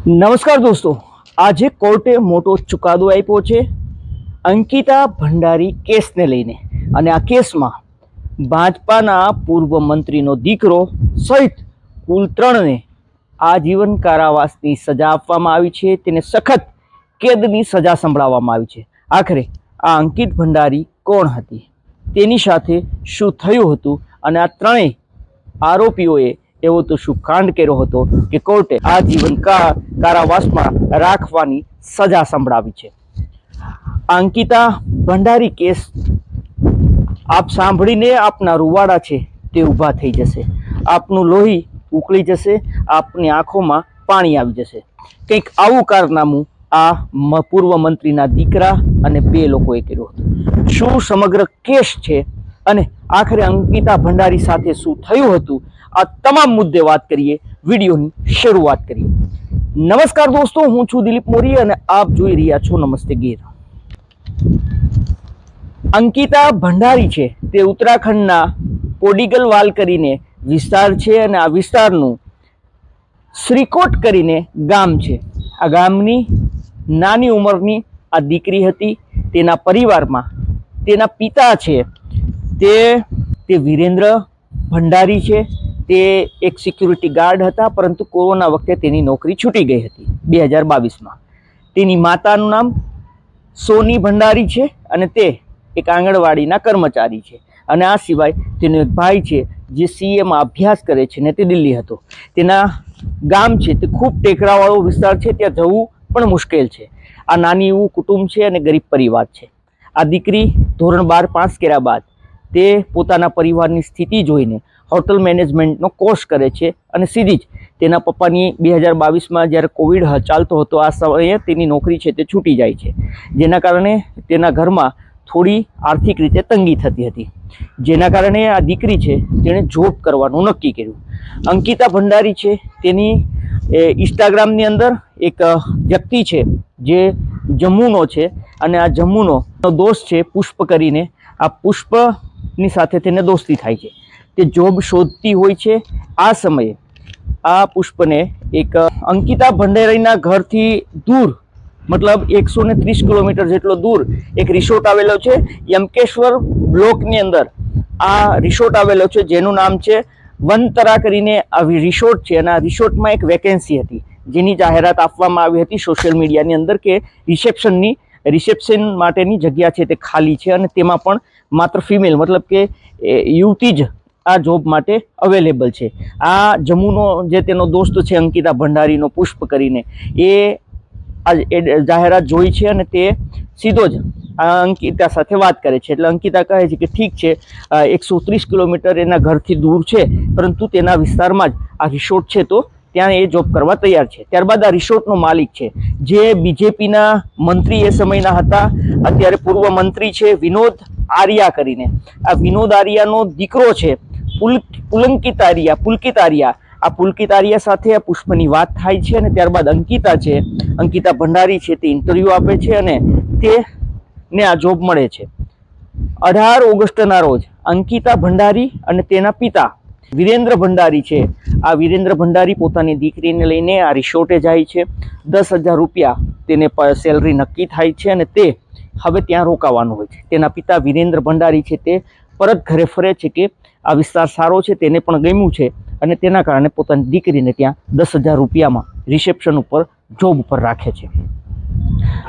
નમસ્કાર દોસ્તો, આજે કોર્ટે મોટો ચુકાદો આપ્યો છે અંકિતા ભંડારી કેસને લઈને. અને આ કેસમાં ભાજપાના પૂર્વ મંત્રીનો દીકરો સહિત કુલ 3ને આજીવન કારાવાસની સજા આપવામાં આવી છે. તેને સખત કેદની સજા સંભળાવવામાં આવી છે. આખરે આ અંકિત ભંડારી કોણ હતી, તેની સાથે શું થયું હતું અને આ ત્રણેય આરોપીઓએ એવો તો શું કાંડ કર્યો હતો કે કોર્ટે આજીવન કારાવાસમાં રાખવાની સજા સંભળાવી છે. અંકિતા ભંડારી કેસ આપ સાંભળીને આપના રૂવાડા છે તે ઊભા થઈ જશે, આપનું લોહી ઉકળી જશે, આપની આંખોમાં પાણી આવી જશે. કંઈક આવું કારનામું આ પૂર્વ મંત્રીના દીકરા અને 2 લોકોએ કર્યું હતું. શું સમગ્ર કેસ છે અને આખરે અંકિતા ભંડારી સાથે શું થયું હતું, આ તમામ મુદ્દે વાત કરીએ. વિડીયોની શરૂઆત કરીએ. નમસ્કાર દોસ્તો, હું છું દિલીપ મોરી અને આપ જોઈ રહ્યા છો નમસ્તે ગીર. અંકિતા ભંડારી છે તે ઉત્તરાખંડના પોડીગલવાલ કરીને વિસ્તાર છે અને આ વિસ્તારનું શ્રીકોટ કરીને ગામ છે. આ ગામની નાની ઉંમરની આ દીકરી હતી. તેના પરિવારમાં તેના પિતા છે તે વિરેન્દ્ર ભંડારી છે. તે એક સિક્યુરિટી ગાર્ડ હતા, પરંતુ કોરોના વખતે તેની નોકરી છૂટી ગઈ હતી 2022માં. તેની માતાનું નામ સોની ભંડારી છે અને તે એક આંગણવાડીના કર્મચારી છે. અને આ સિવાય તેનો એક ભાઈ છે જે CAમાં અભ્યાસ કરે છે ને તે દિલ્હી હતો. તેના ગામ છે તે ખૂબ ટેકરાવાળો વિસ્તાર છે, ત્યાં જવું પણ મુશ્કેલ છે. આ નાની એવું કુટુંબ છે અને ગરીબ પરિવાર છે. આ દીકરી ધોરણ 12 પાસ કર્યા બાદ તે પોતાના પરિવારની સ્થિતિ જોઈને હોટલ મેનેજમેન્ટનો કોર્સ કરે છે અને સીધી જ તેના પપ્પાની 2022માં જ્યારે કોવિડ ચાલતો હતો આ સમયે તેની નોકરી છે તે છૂટી જાય છે, જેના કારણે તેના ઘરમાં થોડી આર્થિક રીતે તંગી થતી હતી. જેના કારણે આ દીકરી છે તેણે જોબ કરવાનું નક્કી કર્યું. અંકિતા ભંડારી છે તેની ઇન્સ્ટાગ્રામની અંદર એક વ્યક્તિ છે જે જમ્મુનો છે અને આ જમ્મુનો દોસ્ત છે પુષ્પ કરીને. આ પુષ્પની સાથે તેને દોસ્તી થાય છે. તે જોબ શોધતી હોય છે. આ સમયે આ પુષ્પને એક અંકિતા ભંડારીના ઘરથી દૂર, મતલબ 130 કિલોમીટર જેટલો દૂર એક રિસોર્ટ આવેલો છે. યમકેશ્વર બ્લોકની અંદર આ રિસોર્ટ આવેલો છે જેનું નામ છે વનતરા કરીને આ રિસોર્ટ છે. અને આ રિસોર્ટમાં એક વેકેન્સી હતી જેની જાહેરાત આપવામાં આવી હતી સોશિયલ મીડિયાની અંદર કે રિસેપ્શન માટેની જગ્યા છે તે ખાલી છે અને તેમાં પણ માત્ર ફિમેલ, મતલબ કે યુવતી જ આ જોબ માટે અવેલેબલ છે. આ જમ્મુનો જે તેનો દોસ્ત છે અંકિતા ભંડારીનો પુષ્પ કરીને, એ આ જાહેરાત જોઈ છે અને તે સીધો જ અંકિતા સાથે વાત કરે છે. એટલે અંકિતા કહે છે કે ઠીક છે, 130 કિલોમીટર એના ઘરથી દૂર છે, પરંતુ તેના વિસ્તારમાં જ આ રિસોર્ટ છે તો ત્યાં એ જોબ કરવા તૈયાર છે. ત્યારબાદ આ રિસોર્ટનો માલિક છે જે બીજેપીના મંત્રી એ સમયના હતા, અત્યારે પૂર્વ મંત્રી છે, વિનોદ આર્યા કરીને. આ વિનોદ આર્યાનો દીકરો છે પુલકિત આર્યા. આ પુલકિત આર્યા સાથે આ પુષ્પની વાત થાય છે અને ત્યારબાદ અંકિતા ભંડારી છે તે ઇન્ટરવ્યૂ આપે છે અને તેને આ જોબ મળે છે. 18 ઓગસ્ટના રોજ અંકિતા ભંડારી અને તેના પિતા વિરેન્દ્ર ભંડારી છે, આ વિરેન્દ્ર ભંડારી પોતાની દીકરીને લઈને આ રિસોર્ટે જાય છે. 10,000 રૂપિયા તેને સેલરી નક્કી થાય છે અને તે હવે ત્યાં રોકાવાનું હોય છે. તેના પિતા વિરેન્દ્ર ભંડારી છે તે પરત ઘરે ફરે છે કે આ વિસ્તાર સારો છે, તેને પણ ગમ્યું છે અને તેના કારણે પોતાની દીકરીને ત્યાં 10,000 રૂપિયામાં રિસેપ્શન ઉપર જોબ ઉપર રાખે છે.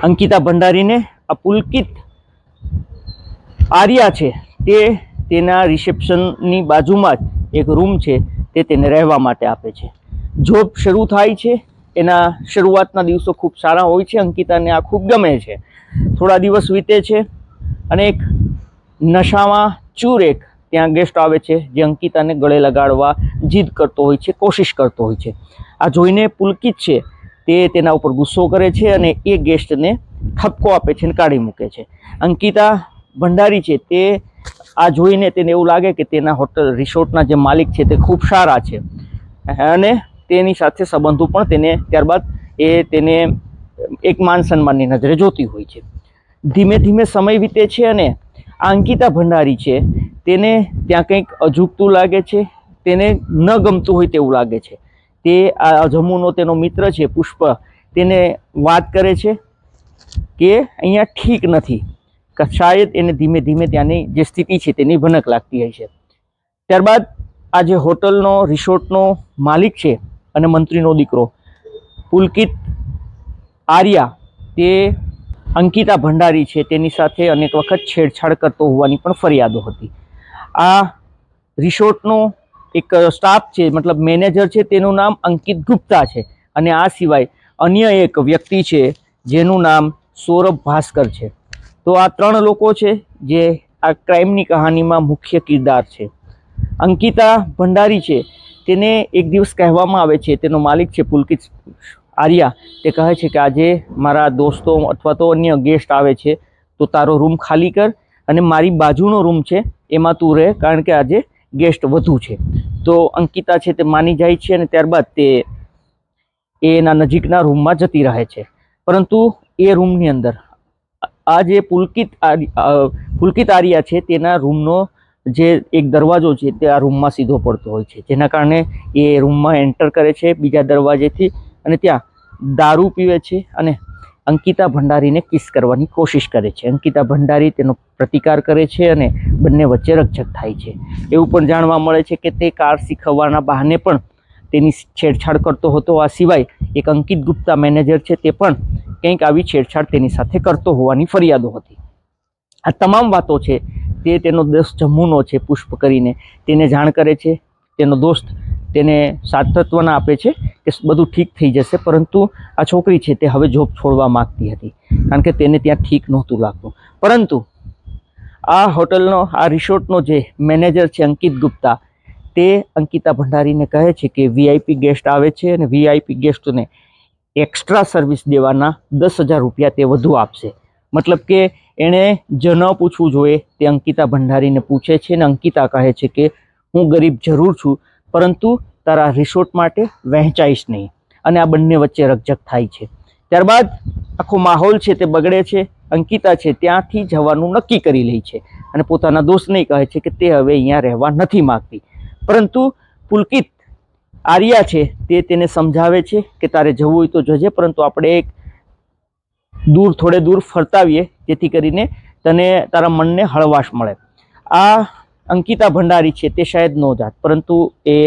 અંકિતા ભંડારીને આ પુલકિત આર્યા છે તે તેના રિસેપ્શનની બાજુમાં જ એક રૂમ છે તે તેને રહેવા માટે આપે છે. જોબ શરૂ થાય છે. એના શરૂઆતના દિવસો ખૂબ સારા હોય છે. અંકિતાને આ ખૂબ ગમે છે. થોડા દિવસ વીતે છે અને એક નશામાં ચૂર એક ત્યાં ગેસ્ટ આવે છે જે અંકિતાને ગળે લગાડવા જીદ કરતો હોય છે, કોશિશ કરતો હોય છે. આ જોઈને પુલકિત છે તે તેના ઉપર ગુસ્સો કરે છે અને એ ગેસ્ટને ઠપકો આપે છે અને કાઢી મૂકે છે. અંકિતા ભંડારી છે તે આ જોઈને તેને એવું લાગે કે તેના હોટલ રિસોર્ટના જે માલિક છે તે ખૂબ સારા છે અને તેની સાથે સંબંધો પણ તેને ત્યારબાદ તેને એક માન સન્માનની નજરે જોતી હોય છે. ધીમે ધીમે સમય વીતે છે અને આ અંકિતા ભંડારી છે તેને ત્યાં કંઈક અજુગતું લાગે છે, તેને ન ગમતું હોય તેવું લાગે છે. તે આ જમુનો તેનો મિત્ર છે પુષ્પ તેને વાત કરે છે કે અહીંયા ઠીક નથી, કે શાયદ એને ધીમે ધીમે ત્યાંની જે સ્થિતિ છે તેની ભનક લાગતી હોય છે. ત્યારબાદ આ જે હોટલનો રિસોર્ટનો માલિક છે અને મંત્રીનો દીકરો પુલકિત આર્યા તે અંકિતા ભંડારી છે તેની સાથે અનેક વખત છેડછાડ કરતો હોવાની પણ ફરિયાદો હતી. આ રિસોર્ટનો એક સ્ટાફ છે, મતલબ મેનેજર છે, તેનું નામ અંકિત ગુપ્તા છે અને આ સિવાય અન્ય એક વ્યક્તિ છે જેનું નામ સૌરભ ભાસ્કર છે. તો આ 3 લોકો છે જે આ ક્રાઇમની કહાનીમાં મુખ્ય કિરદાર છે. અંકિતા ભંડારી છે તેને એક દિવસ કહેવામાં આવે છે, તેનો માલિક છે પુલકિત આર્યા, તે કહે છે કે આજે મારા દોસ્તો અથવા તો અન્ય ગેસ્ટ આવે છે તો તારો રૂમ ખાલી કર અને મારી બાજુનો રૂમ છે એમાં તું રહે, કારણ કે આજે ગેસ્ટ વધુ છે. તો અંકિતા છે તે માની જાય છે અને ત્યારબાદ તે એના નજીકના રૂમમાં જતી રહે છે. પરંતુ એ રૂમની અંદર આ જે પુલકિત આર્યા છે તેના રૂમનો જે એક દરવાજો છે તે આ રૂમમાં સીધો પડતો હોય છે, જેના કારણે એ રૂમમાં એન્ટર કરે છે બીજા દરવાજેથી અને ત્યાં દારૂ પીવે છે અને અંકિતા ભંડારીને કિસ કરવાની કોશિશ કરે છે. અંકિતા ભંડારી તેનો પ્રતિકાર કરે છે અને બંને વચ્ચે રકઝક થાય છે. એવું પણ જાણવા મળે છે કે તે કાર શીખવવાના બહાને પણ તેની છેડછાડ કરતો હતો. આ સિવાય એક અંકિત ગુપ્તા મેનેજર છે તે પણ કંઈક આવી છેડછાડ તેની સાથે કરતો હોવાની ફરિયાદો હતી. આ તમામ વાતો છે તે તેનો દોસ્ત જમુનો છે પુષ્પ કરીને તેને જાણ કરે છે. તેનો દોસ્ત તેને સાંત્વના આપે છે કે બધું ઠીક થઈ જશે, પરંતુ આ છોકરી છે તે હવે જોબ છોડવા માગતી હતી કારણ કે તેને ત્યાં ઠીક નહોતું લાગતું. પરંતુ આ હોટલનો આ રિસોર્ટનો જે મેનેજર છે અંકિત ગુપ્તા, તે અંકિતા ભંડારીને કહે છે કે વીઆઈપી ગેસ્ટ આવે છે અને વીઆઈપી ગેસ્ટને એક્સ્ટ્રા સર્વિસ દેવાના 10,000 રૂપિયા તે વધુ આપશે. મતલબ કે એણે જ ન પૂછવું જોઈએ તે અંકિતા ભંડારીને પૂછે છે અને અંકિતા કહે છે કે હું ગરીબ જરૂર છું પરંતુ તારા રિસોર્ટ માટે વહેંચાઈશ નહીં, અને આ બંને વચ્ચે રકઝક થાય છે. ત્યારબાદ આખો માહોલ છે તે બગડે છે. અંકિતા છે ત્યાંથી જવાનું નક્કી કરી લે છે અને પોતાના દોસ્તને કહે છે કે તે હવે અહીંયા રહેવા નથી માગતી. પરંતુ પુલકિત આર્યા છે તે તેને સમજાવે છે કે તારે જવું હોય તો જજે, પરંતુ આપણે એક થોડે દૂર ફરતાવીએ જેથી કરીને તને તારા મનને હળવાશ મળે. આ અંકિતા ભંડારી છે તે શાયદ ન જાત, પરંતુ એ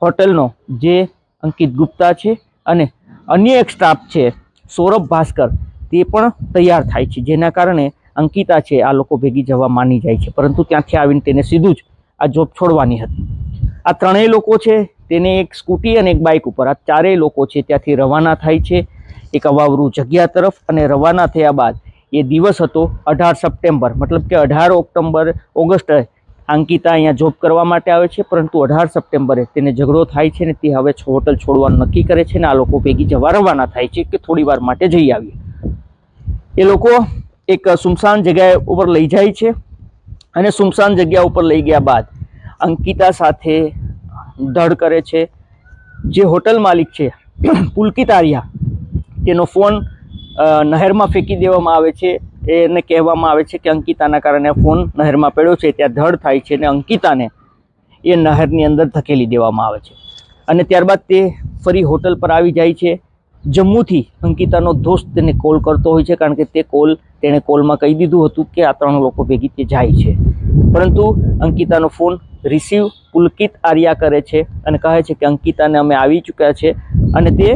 હોટલનો જે અંકિત ગુપ્તા છે અને અન્ય એક સ્ટાફ છે સૌરભ ભાસ્કર તે પણ તૈયાર થાય છે, જેના કારણે અંકિતા છે આ લોકો ભેગી જવા માની જાય છે. પરંતુ ત્યાંથી આવીને તેને સીધું જ આ જોબ છોડવાની હતી. આ 3 લોકો છે તેને એક સ્કૂટી અને એક બાઇક ઉપર આ 4 લોકો છે ત્યાંથી રવાના થાય છે એક અવાવરું જગ્યા તરફ. અને રવાના થયા બાદ એ દિવસ હતો 18 સપ્ટેમ્બર, મતલબ કે 18 ઓગસ્ટ અંકિતા અહીંયા જોબ કરવા માટે આવે છે, પરંતુ 18 સપ્ટેમ્બરે તેને ઝઘડો થાય છે અને તે હવે હોટલ છોડવાનું નક્કી કરે છે અને આ લોકો ભેગી જવા રવાના થાય છે કે થોડી વાર માટે જઈ આવીએ. એ લોકો એક સુમસાન જગ્યા ઉપર લઈ જાય છે અને સુમસાન જગ્યા ઉપર લઈ ગયા બાદ અંકિતા સાથે ધડ કરે છે. જે હોટલ માલિક છે પુલકિત આર્યા, તેનો ફોન નહેરમાં ફેંકી દેવામાં આવે છે. એને કહેવામાં આવે છે કે અંકિતાના કારણે ફોન નહેરમાં પડ્યો છે. ત્યાં ધડ થાય છે અને અંકિતાને એ નહેરની અંદર ધકેલી દેવામાં આવે છે અને ત્યારબાદ તે ફરી હોટલ પર આવી જાય છે. જમ્મુથી અંકિતાનો દોસ્ત તેને કોલ કરતો હોય છે, કારણ કે તેણે કોલમાં કહી દીધું હતું કે આ 3 લોકો ભેગી તે જાય છે. પરંતુ અંકિતાનો ફોન રિસીવ પુલકિત આર્યા કરે છે અને કહે છે કે અંકિતાને અમે આવી ચૂક્યા છે અને તે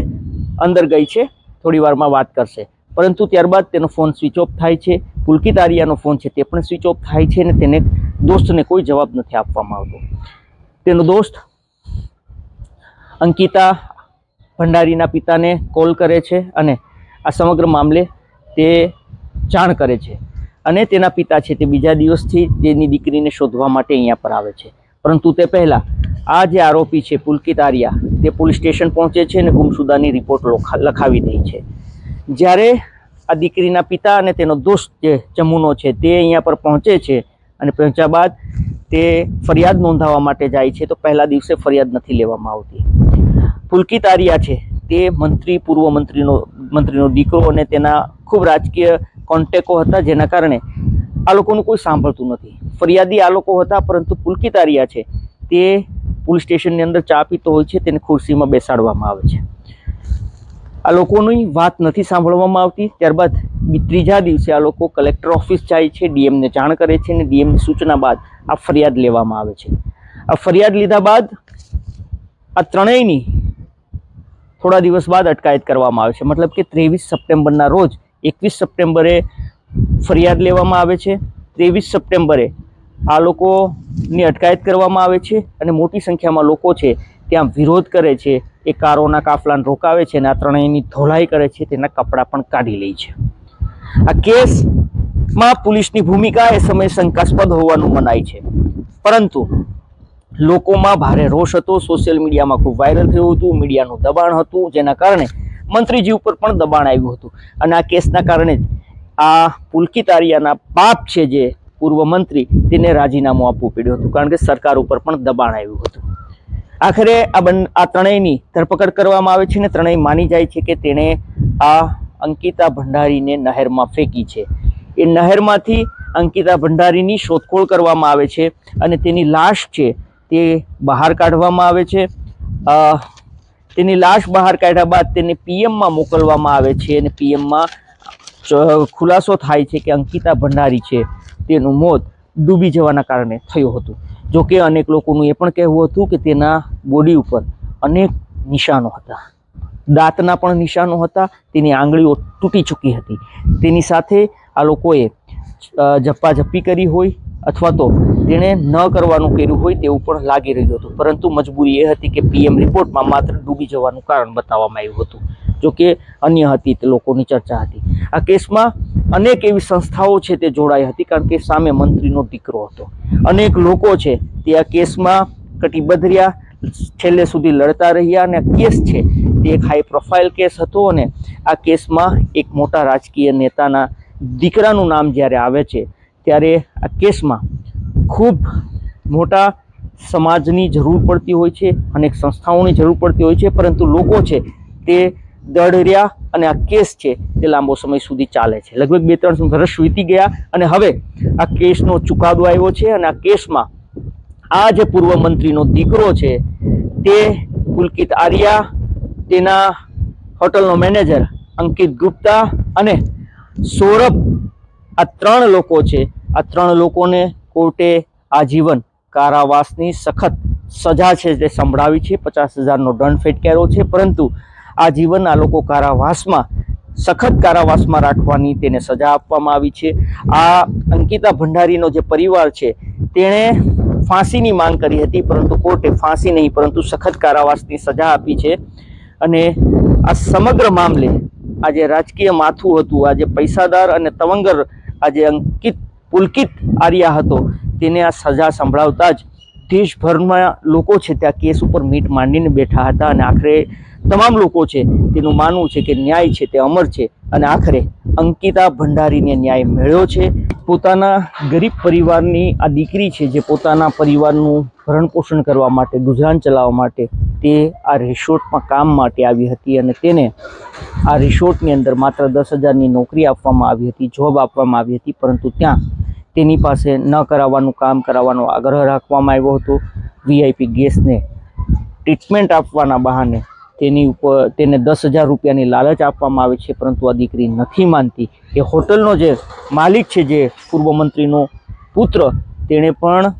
અંદર ગઈ છે, થોડી વારમાં વાત કરશે. પરંતુ ત્યારબાદ તેનો ફોન સ્વિચ ઓફ થાય છે. પુલકિત આર્યાનો ફોન છે તે પણ સ્વિચ ઓફ થાય છે અને તેને દોસ્તને કોઈ જવાબ નથી આપવામાં આવતો. તેનો દોસ્ત અંકિતા ભંડારીના પિતાને કોલ કરે છે અને આ સમગ્ર મામલે તે જાણ કરે છે અને તેના પિતા છે તે બીજા દિવસથી તેની દીકરીને શોધવા માટે અહીંયા પર આવે છે. પરંતુ તે પહેલાં આ જે આરોપી છે પુલકિત આર્યા તે પોલીસ સ્ટેશન પહોંચે છે અને ગુમશુદાની રિપોર્ટ લખાવી દે છે. જ્યારે આ દીકરીના પિતા અને તેનો દોસ્ત જે જમુનો છે તે અહીંયા પર પહોંચે છે અને પહોંચ્યા બાદ તે ફરિયાદ નોંધાવવા માટે જાય છે, તો પહેલા દિવસે ફરિયાદ નથી લેવામાં આવતી. પુલકિત આર્યા છે તે પૂર્વ મંત્રીનો દીકરો અને તેના ખૂબ રાજકીય કોન્ટેકો હતા, જેના કારણે આ લોકોનું કોઈ સાંભળતું નથી. ફરિયાદી આ લોકો હતા, પરંતુ પુલકિત આર્યા છે તે પોલીસ સ્ટેશનની અંદર ચા પીતો હોય છે તેને ખુરશીમાં બેસાડવામાં આવે છે. આ લોકોની વાત નથી સાંભળવામાં આવતી. ત્યારબાદ ત્રીજા દિવસે આ લોકો કલેક્ટર ઓફિસ જાય છે, ડીએમને જાણ કરે છે અને ડીએમની સૂચના બાદ આ ફરિયાદ લેવામાં આવે છે. આ ફરિયાદ લીધા બાદ આ ત્રણેયની થોડા દિવસ બાદ અટકાયત કરવામાં આવે છે. મતલબ કે 23 સપ્ટેમ્બરના રોજ 21 સપ્ટેમ્બરે ફરિયાદ લેવામાં આવે છે. 23 સપ્ટેમ્બરે આ લોકોની અટકાયત કરવામાં આવે છે અને મોટી સંખ્યામાં લોકો છે ત્યાં વિરોધ કરે છે. એ કારોના કાફલાને રોકાવે છે અને આ ત્રણેયની ધોલાઈ કરે છે, તેના કપડાં પણ કાઢી લે છે. આ કેસમાં પોલીસની ભૂમિકા એ સમયે શંકાસ્પદ હોવાનું મનાય છે, પરંતુ લોકોમાં ભારે રોષ હતો. સોશિયલ મીડિયામાં ખૂબ વાયરલ થયું હતું, મીડિયાનું દબાણ હતું, જેના કારણે મંત્રીજી ઉપર પણ દબાણ આવ્યું હતું અને આ કેસના કારણે જ આ પુલકિત આર્યાના બાપ છે જે પૂર્વ મંત્રી, તેને રાજીનામું આપવું પડ્યું હતું, કારણ કે સરકાર ઉપર પણ દબાણ આવ્યું હતું. આખરે આ ત્રણેયની ધરપકડ કરવામાં આવે છે અને ત્રણેય માની જાય છે કે તેણે આ અંકિતા ભંડારીને નહેરમાં ફેંકી છે. એ નહેરમાંથી અંકિતા ભંડારીની શોધખોળ કરવામાં આવે છે અને તેની લાશ છે તે બહાર કાઢવામાં આવે છે. તેની લાશ બહાર કાઢ્યા બાદ તેને પીએમમાં મોકલવામાં આવે છે અને પીએમમાં ખુલાસો થાય છે કે અંકિતા ભંડારી છે તેનું મોત ડૂબી જવાના કારણે થયું હતું. જોકે અનેક લોકોનું એ પણ કહેવું હતું કે તેના બોડી ઉપર અનેક નિશાનો હતા, દાંતના પણ નિશાનો હતા, તેની આંગળીઓ તૂટી ચૂકી હતી. તેની સાથે આ લોકોએ ઝપ્પાઝપ્પી કરી હોય અથવા તો તેણે ન કરવાનું કર્યું હોય તેવું પણ લાગી રહ્યું હતું, પરંતુ મજબૂરી એ હતી કે પીએમ રિપોર્ટમાં માત્ર ડૂબી જવાનું કારણ બતાવવામાં આવ્યું હતું. જોકે અન્ય હતી તે લોકોની ચર્ચા હતી. આ કેસમાં અનેક એવી સંસ્થાઓ છે તે જોડાઈ હતી, કારણ કે સામે મંત્રીનો દીકરો હતો. અનેક લોકો છે તે આ કેસમાં કટિબદ્ધ રહ્યા, છેલ્લે સુધી લડતા રહ્યા અને આ કેસ છે તે એક હાઈ પ્રોફાઇલ કેસ હતો અને આ કેસમાં એક મોટા રાજકીય નેતાના દીકરાનું નામ જ્યારે આવે છે ત્યારે આ કેસમાં ખૂબ મોટા સમાજની જરૂર પડતી હોય છે, અનેક સંસ્થાઓની જરૂર પડતી હોય છે, પરંતુ લોકો છે તે દૃઢ રહ્યા અને આ કેસ છે તે લાંબો સમય સુધી ચાલે છે. લગભગ 2-3 વર્ષ વીતી ગયા અને હવે આ કેસનો ચુકાદો આવ્યો છે અને આ કેસમાં આ જે પૂર્વ મંત્રીનો દીકરો છે તે પુલકિત આર્યા, તેના હોટલનો મેનેજર અંકિત ગુપ્તા અને સૌરભ, આ 3 લોકો છે. આ 3 લોકોને કોર્ટે આજીવન કારાવાસની સખત સજા છે તે સંભળાવી છે. 50,000નો દંડ ફટકાર્યો છે, પરંતુ આજીવન આ લોકો કારાવાસમાં, સખત કારાવાસમાં રાખવાની તેને સજા આપવામાં આવી છે. આ અંકિતા ભંડારીનો જે પરિવાર છે તેણે ફાંસીની માંગ કરી હતી, પરંતુ કોર્ટે ફાંસી નહીં પરંતુ સખત કારાવાસની સજા આપી છે. અને આ સમગ્ર મામલે આ જે રાજકીય માથું હતું, આ જે પૈસાદાર અને તવંગર આ જે પુલકિત આર્યા હતો, તેને આ સજા સંભળાવતા જ દેશભરમાં લોકો છે ત્યાં કેસ ઉપર મીટ માંડીને બેઠા હતા અને આખરે તમામ લોકો છે તેનું માનવું છે કે ન્યાય છે તે અમર છે અને આખરે અંકિતા ભંડારીને ન્યાય મળ્યો છે. પોતાના ગરીબ પરિવારની આ દીકરી છે જે પોતાના પરિવારનું ભરણ પોષણ કરવા માટે, ગુજરાન ચલાવવા માટે તે આ રિસોર્ટમાં કામ માટે આવી હતી અને તેને આ રિસોર્ટની અંદર માત્ર 10,000ની નોકરી આપવામાં આવી હતી, જોબ આપવામાં આવી હતી, પરંતુ ત્યાં તેની પાસે ન કરાવવાનું કામ કરાવવાનો આગ્રહ રાખવામાં આવ્યો હતો. વીઆઈપી ગેસને ટ્રીટમેન્ટ આપવાના બહાને તેને 10,000 રૂપિયાની લાલચ આપવામાં આવે છે, પરંતુ આ દીકરી નથી માનતી. એ હોટલનો જે માલિક છે, જે પૂર્વ મંત્રીનો પુત્ર, તેણે પણ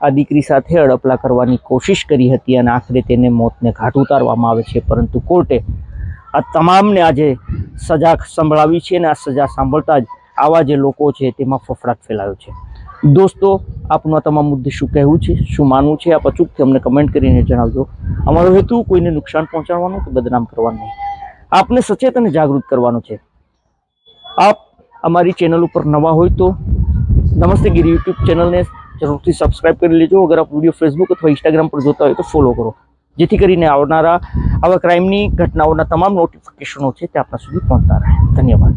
આ દીકરી સાથે અડપલા કરવાની કોશિશ કરી હતી અને આખરે તેને મોતને ઘાટ ઉતારવામાં આવે છે, પરંતુ કોર્ટે આ તમામને આજે સજા સંભળાવી છે અને આ સજા સાંભળતા જ આવા જે લોકો છે તેમાં ફફડાટ ફેલાયો છે. દોસ્તો, આપનું આ તમામ મુદ્દે શું કહેવું છે, શું માનવું છે, આપ અચૂકથી અમને કમેન્ટ કરીને જણાવજો. અમારો હેતુ કોઈને નુકસાન પહોંચાડવાનો કે બદનામ કરવાનો નહીં, આપને સચેત અને જાગૃત કરવાનો છે. આપ અમારી ચેનલ ઉપર નવા હોય તો નમસ્તે ગીરી યુટ્યુબ ચેનલને જરૂરથી સબસ્ક્રાઇબ કરી લેજો. અગર આપ વિડીયો ફેસબુક અથવા ઇન્સ્ટાગ્રામ પર જોતા હોય તો ફોલો કરો, જેથી કરીને આવનારા આવા ક્રાઇમની ઘટનાઓના તમામ નોટિફિકેશનો છે તે આપણા સુધી પહોંચતા રહે. ધન્યવાદ.